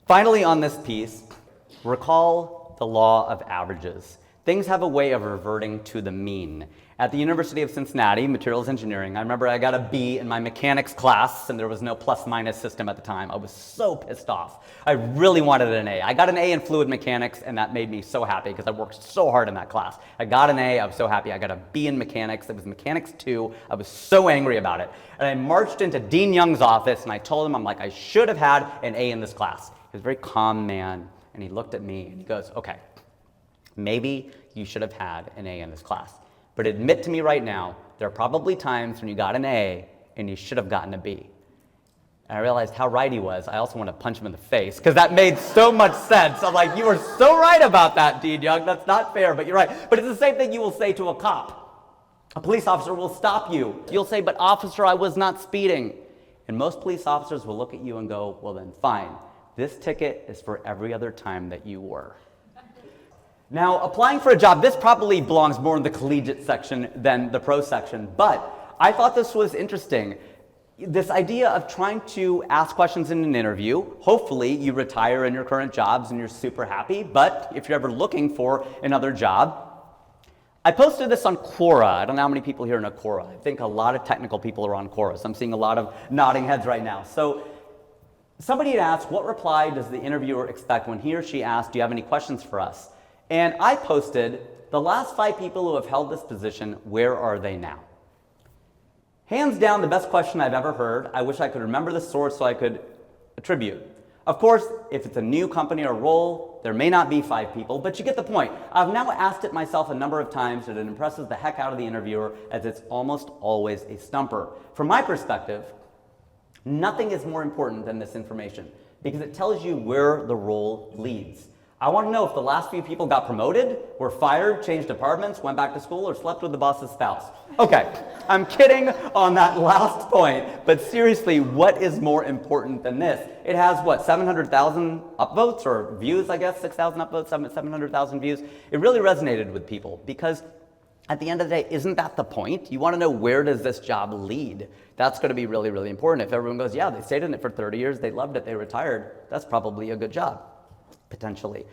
Finally, on this piece, recall the law of averages. Things have a way of reverting to the mean. At the University of Cincinnati, materials engineering, I remember I got a B in my mechanics class, and there was no plus-minus system at the time. I was so pissed off. I really wanted an A. I got an A in fluid mechanics, and that made me so happy because I worked so hard in that class. I got an A, I was so happy. I got a B in mechanics. It was mechanics 2. I was so angry about it. And I marched into Dean Young's office, and I told him, I should have had an A in this class. He was a very calm man, and he looked at me, and he goes, okay, maybe you should have had an A in this class. But admit to me right now, there are probably times when you got an A and you should have gotten a B. And I realized how right he was. I also want to punch him in the face because that made so much sense. I'm like, you are so right about that, Dean Young. That's not fair, but you're right. But it's the same thing you will say to a cop. A police officer will stop you. You'll say, but officer, I was not speeding. And most police officers will look at you and go, well then fine. This ticket is for every other time that you were. Now, applying for a job, this probably belongs more in the collegiate section than the pro section, but I thought this was interesting. This idea of trying to ask questions in an interview. Hopefully you retire in your current jobs and you're super happy, but if you're ever looking for another job, I posted this on Quora. I don't know how many people here know Quora. I think a lot of technical people are on Quora, so I'm seeing a lot of nodding heads right now. So somebody had asked, what reply does the interviewer expect when he or she asks, do you have any questions for us? And I posted, the last 5 people who have held this position, where are they now? Hands down, the best question I've ever heard. I wish I could remember the source so I could attribute. Of course, if it's a new company or role, there may not be 5 people, but you get the point. I've now asked it myself a number of times, and it impresses the heck out of the interviewer, as it's almost always a stumper. From my perspective, nothing is more important than this information, because it tells you where the role leads. I want to know if the last few people got promoted, were fired, changed departments, went back to school, or slept with the boss's spouse. Okay, I'm kidding on that last point, but seriously, what is more important than this? It has, what, 700,000 upvotes, or views, I guess, 6,000 upvotes, 700,000 views. It really resonated with people, because at the end of the day, isn't that the point? You want to know, where does this job lead? That's going to be really, really important. If everyone goes, yeah, they stayed in it for 30 years, they loved it, they retired, that's probably a good job. Potentially.